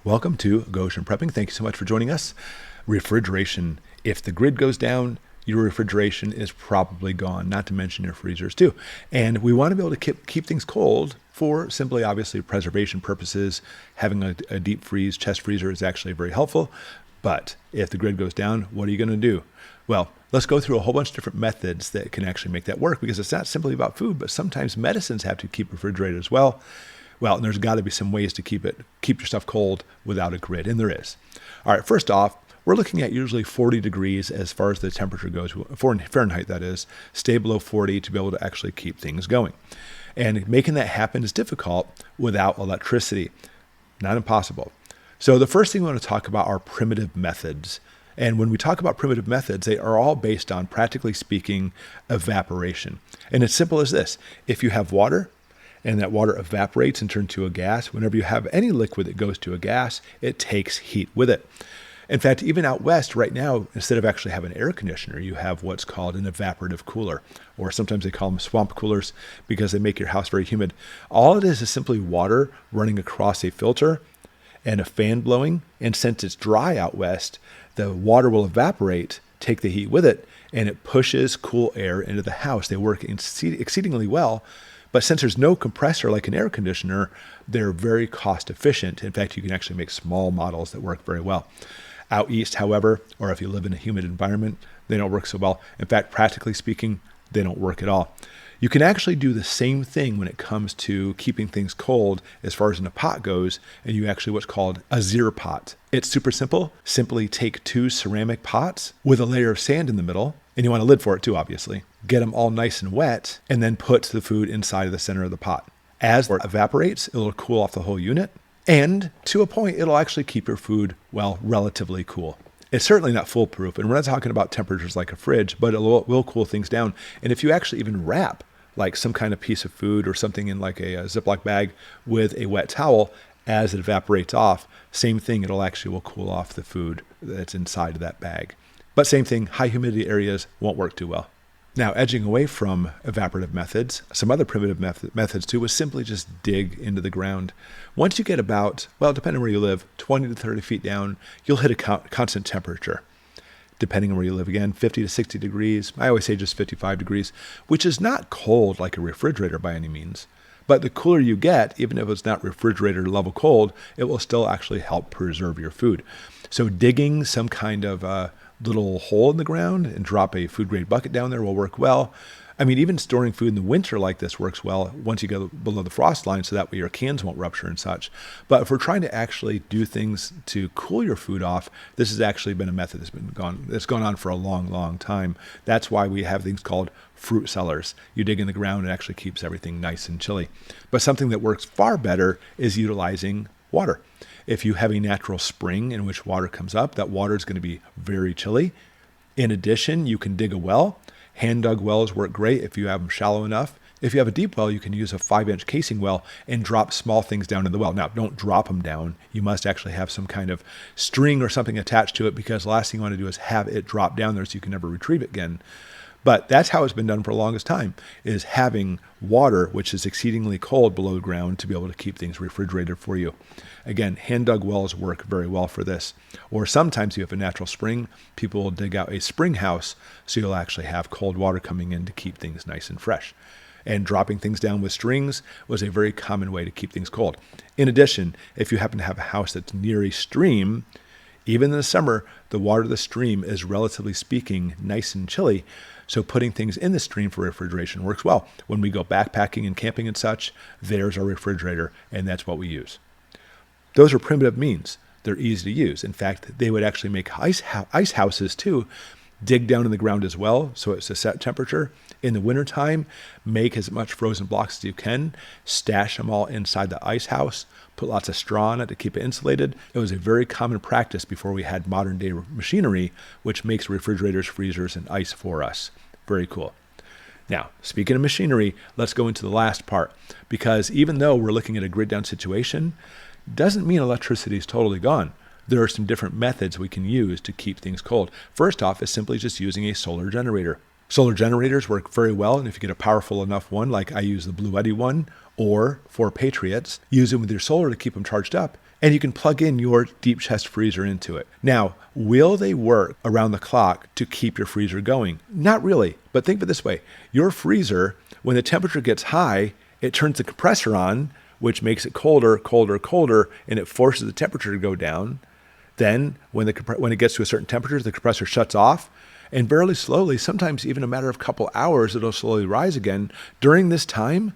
Welcome to Goshen Prepping. Thank you so much for joining us. Refrigeration. If the grid goes down, your refrigeration is probably gone, not to mention your freezers too. And we want to be able to keep things cold for simply, obviously, preservation purposes. Having a deep freeze chest freezer is actually very helpful. But if the grid goes down, what are you going to do? Well, let's go through a whole bunch of different methods that can actually make that work, because it's not simply about food, but sometimes medicines have to keep refrigerated as well. Well, and there's got to be some ways to keep your stuff cold without a grid, and there is. All right, first off, we're looking at usually 40 degrees as far as the temperature goes, for Fahrenheit that is, stay below 40 to be able to actually keep things going. And making that happen is difficult without electricity. Not impossible. So the first thing we want to talk about are primitive methods. And when we talk about primitive methods, they are all based on, practically speaking, evaporation. And it's simple as this. If you have water, and that water evaporates and turns to a gas, whenever you have any liquid that goes to a gas, it takes heat with it. In fact, even out west right now, instead of actually having an air conditioner, you have what's called an evaporative cooler, or sometimes they call them swamp coolers because they make your house very humid. All it is simply water running across a filter and a fan blowing. And since it's dry out west, the water will evaporate, take the heat with it, and it pushes cool air into the house. They work exceedingly well. But since there's no compressor like an air conditioner, they're very cost efficient. In fact, you can actually make small models that work very well. Out east, however, or if you live in a humid environment, they don't work so well. In fact, practically speaking, they don't work at all. You can actually do the same thing when it comes to keeping things cold as far as in a pot goes, and you actually what's called a zero pot. It's super simple. Simply take 2 ceramic pots with a layer of sand in the middle, and you want a lid for it too, obviously. Get them all nice and wet, and then put the food inside of the center of the pot. As it evaporates, it'll cool off the whole unit, and to a point, it'll actually keep your food, well, relatively cool. It's certainly not foolproof, and we're not talking about temperatures like a fridge, but it will cool things down. And if you actually even wrap like some kind of piece of food or something in like a Ziploc bag with a wet towel, as it evaporates off, same thing, it'll actually will cool off the food that's inside of that bag. But same thing, high humidity areas won't work too well. Now, edging away from evaporative methods, some other primitive methods too was simply just dig into the ground. Once you get about, well, depending on where you live, 20 to 30 feet down, you'll hit a constant temperature. Depending on where you live, again, 50 to 60 degrees. I always say just 55 degrees, which is not cold like a refrigerator by any means. But the cooler you get, even if it's not refrigerator level cold, it will still actually help preserve your food. So digging some kind of little hole in the ground and drop a food grade bucket down there will work well. I mean, even storing food in the winter like this works well once you go below the frost line, so that way your cans won't rupture and such. But if we're trying to actually do things to cool your food off, this has actually been a method that's gone on for a long, long time. That's why we have things called fruit cellars. You dig in the ground, and it actually keeps everything nice and chilly. But something that works far better is utilizing water. If you have a natural spring in which water comes up, that water is going to be very chilly. In addition, you can dig a well. Hand-dug wells work great if you have them shallow enough. If you have a deep well, you can use a 5-inch casing well and drop small things down in the well. Now, don't drop them down. You must actually have some kind of string or something attached to it, because the last thing you want to do is have it drop down there so you can never retrieve it again. But that's how it's been done for the longest time, is having water, which is exceedingly cold below the ground, to be able to keep things refrigerated for you. Again, hand-dug wells work very well for this. Or sometimes you have a natural spring, people will dig out a spring house, so you'll actually have cold water coming in to keep things nice and fresh. And dropping things down with strings was a very common way to keep things cold. In addition, if you happen to have a house that's near a stream, even in the summer, the water of the stream is, relatively speaking, nice and chilly. So putting things in the stream for refrigeration works well. When we go backpacking and camping and such, there's our refrigerator, and that's what we use. Those are primitive means. They're easy to use. In fact, they would actually make ice houses too. Dig down in the ground as well, so it's a set temperature. In the wintertime, make as much frozen blocks as you can. Stash them all inside the ice house. Put lots of straw on it to keep it insulated. It was a very common practice before we had modern day machinery, which makes refrigerators, freezers, and ice for us. Very cool. Now, speaking of machinery, let's go into the last part, because even though we're looking at a grid down situation, doesn't mean electricity is totally gone. There are some different methods we can use to keep things cold. First off is simply just using a solar generator. Solar generators work very well, and if you get a powerful enough one, like I use the Bluetti one, or for Patriots, use them with your solar to keep them charged up, And you can plug in your deep chest freezer into it. Now, will they work around the clock to keep your freezer going? Not really, but think of it this way. Your freezer, when the temperature gets high, it turns the compressor on, which makes it colder, colder, colder, and it forces the temperature to go down. Then when it gets to a certain temperature, the compressor shuts off, and very slowly, sometimes even a matter of a couple hours, it'll slowly rise again. During this time,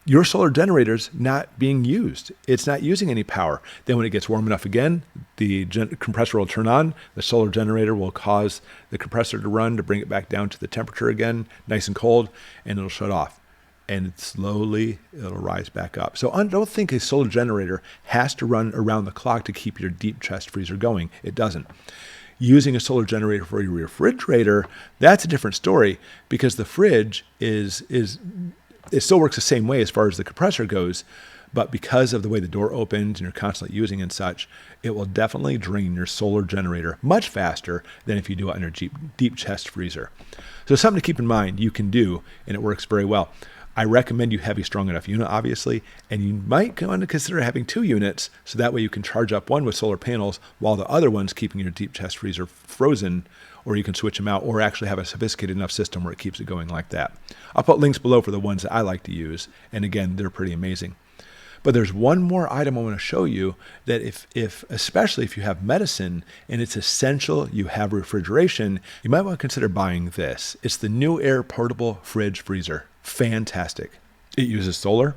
your solar generator's not being used. It's not using any power. Then when it gets warm enough again, the compressor will turn on. The solar generator will cause the compressor to run to bring it back down to the temperature again, nice and cold, and it'll shut off. And slowly it'll rise back up. So don't think a solar generator has to run around the clock to keep your deep chest freezer going. It doesn't. Using a solar generator for your refrigerator, that's a different story, because the fridge it still works the same way as far as the compressor goes, but because of the way the door opens and you're constantly using and such, it will definitely drain your solar generator much faster than if you do it on your deep chest freezer. So something to keep in mind you can do, and it works very well. I recommend you have a strong enough unit, obviously, and you might want to consider having 2 units, so that way you can charge up one with solar panels while the other one's keeping your deep chest freezer frozen, or you can switch them out, or actually have a sophisticated enough system where it keeps it going like that. I'll put links below for the ones that I like to use, and again, they're pretty amazing. But there's one more item I want to show you that especially if you have medicine and it's essential you have refrigeration, you might want to consider buying this. It's the NewAir portable fridge freezer. Fantastic. It uses solar.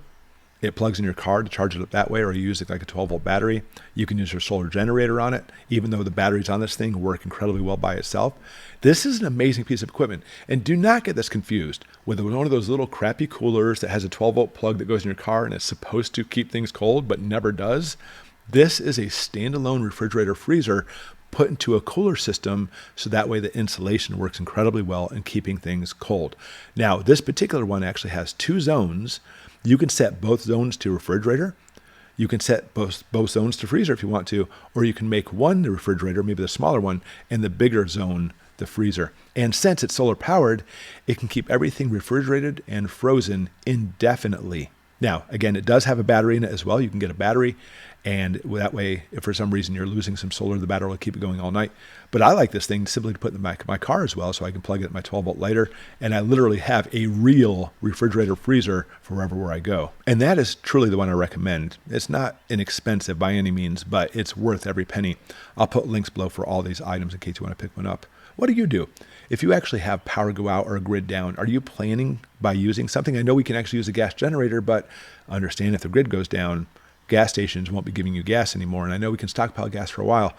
It plugs in your car to charge it up that way, or you use it like a 12-volt battery. You can use your solar generator on it, even though the batteries on this thing work incredibly well by itself. This is an amazing piece of equipment. And do not get this confused with one of those little crappy coolers that has a 12-volt plug that goes in your car and it's supposed to keep things cold but never does. This is a standalone refrigerator freezer put into a cooler system, so that way the insulation works incredibly well in keeping things cold. Now, this particular one actually has 2 zones. You can set both zones to refrigerator. You can set both zones to freezer if you want to, or you can make one the refrigerator, maybe the smaller one, and the bigger zone the freezer. And since it's solar powered, it can keep everything refrigerated and frozen indefinitely. Now, again, it does have a battery in it as well. You can get a battery, and that way, if for some reason you're losing some solar, the battery will keep it going all night. But I like this thing simply to put in my car as well, so I can plug it in my 12-volt lighter, and I literally have a real refrigerator freezer for wherever I go. And that is truly the one I recommend. It's not inexpensive by any means, but it's worth every penny. I'll put links below for all these items in case you want to pick one up. What do you do? If you actually have power go out or a grid down, are you planning by using something? I know we can actually use a gas generator, but understand if the grid goes down, gas stations won't be giving you gas anymore. And I know we can stockpile gas for a while,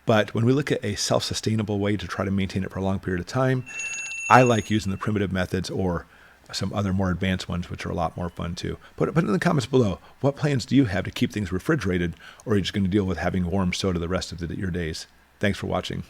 but when we look at a self-sustainable way to try to maintain it for a long period of time, I like using the primitive methods or some other more advanced ones, which are a lot more fun too. Put it in the comments below. What plans do you have to keep things refrigerated, or are you just going to deal with having warm soda the rest of your days? Thanks for watching.